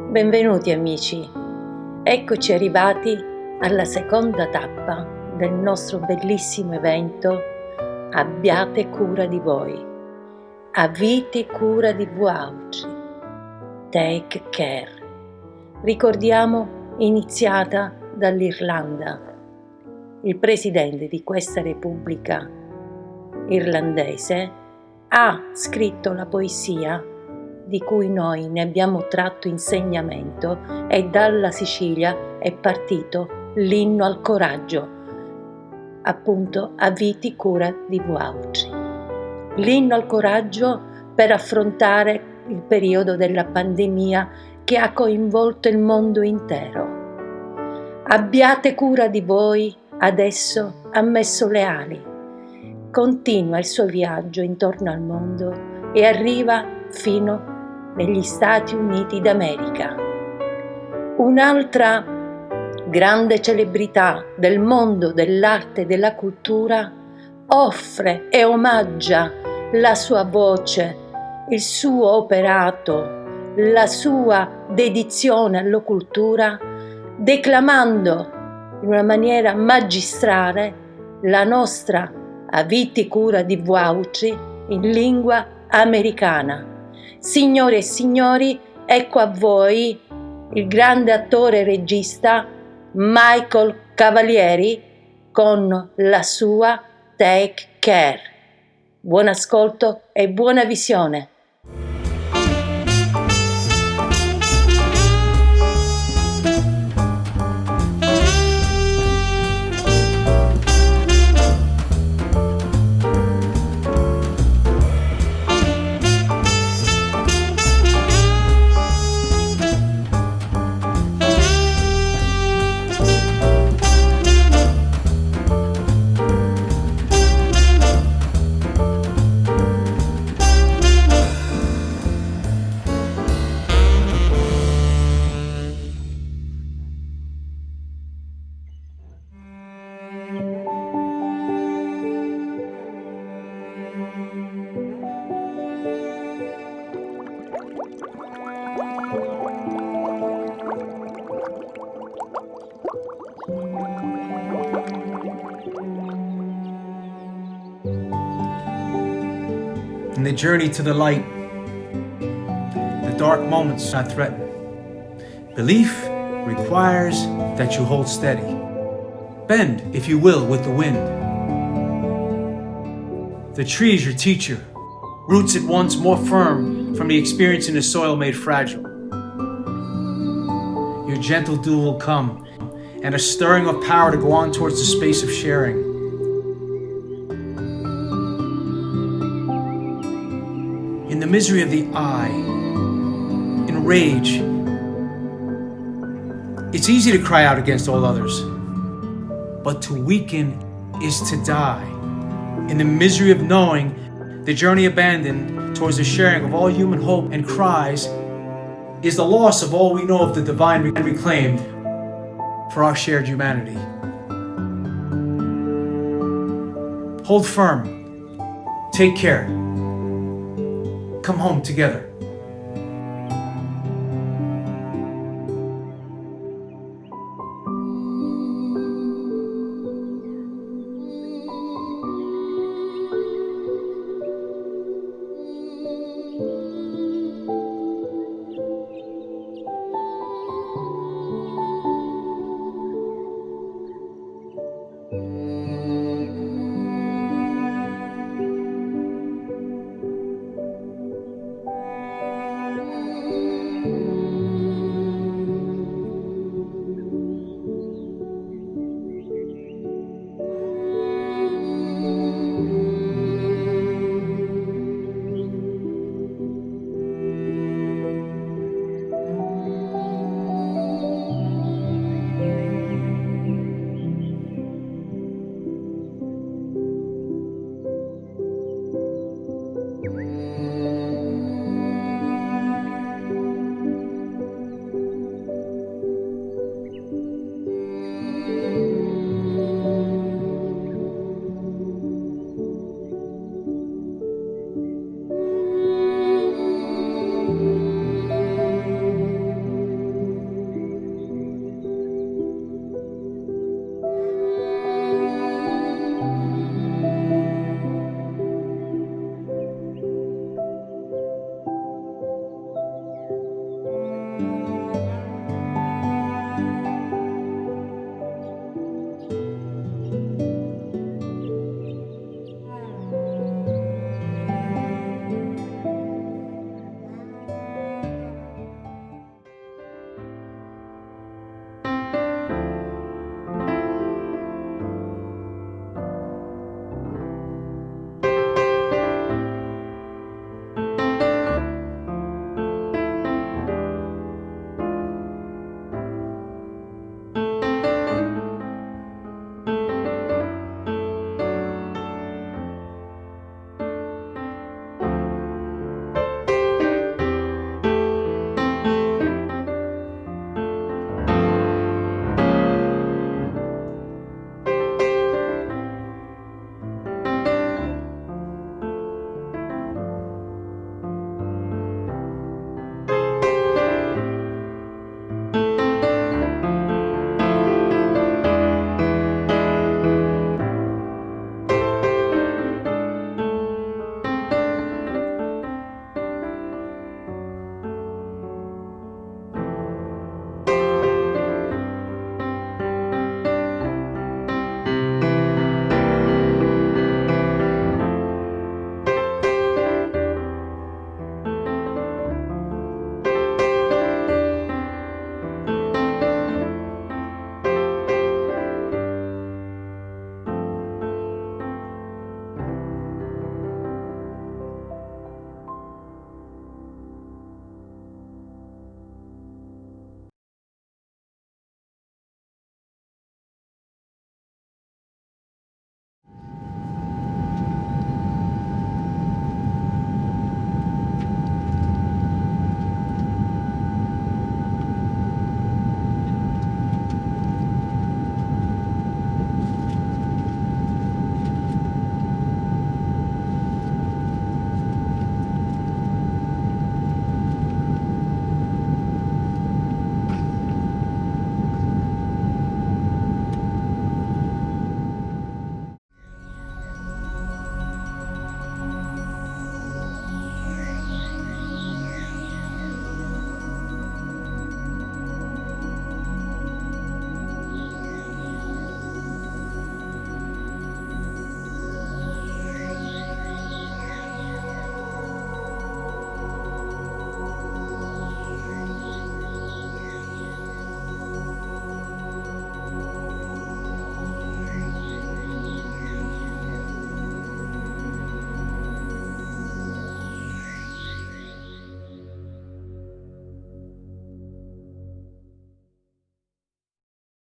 Benvenuti amici, eccoci arrivati alla seconda tappa del nostro bellissimo evento Abbiate cura di voi, avete cura di voi, take care. Ricordiamo, iniziata dall'Irlanda. Il presidente di questa repubblica irlandese ha scritto la poesia di cui noi ne abbiamo tratto insegnamento e dalla Sicilia è partito l'inno al coraggio, appunto aviti cura di voi. L'inno al coraggio per affrontare il periodo della pandemia che ha coinvolto il mondo intero. Abbiate cura di voi, adesso ha messo le ali. Continua il suo viaggio intorno al mondo e arriva fino negli Stati Uniti d'America. Un'altra grande celebrità del mondo dell'arte e della cultura offre e omaggia la sua voce, il suo operato, la sua dedizione alla cultura, declamando in una maniera magistrale la nostra Aviti cura di voi in lingua americana. Signore e signori, ecco a voi il grande attore e regista Michael Cavalieri con la sua Take Care. Buon ascolto e buona visione. In the journey to the light, the dark moments not threaten. Belief requires that you hold steady. Bend, if you will, with the wind. The tree is your teacher, roots at once more firm from the experience in the soil made fragile. Your gentle dew will come, and a stirring of power to go on towards the space of sharing. In the misery of the eye, in rage, it's easy to cry out against all others, but to weaken is to die. In the misery of knowing, the journey abandoned towards the sharing of all human hope and cries is the loss of all we know of the divine reclaimed for our shared humanity. Hold firm. Take care. Come home together.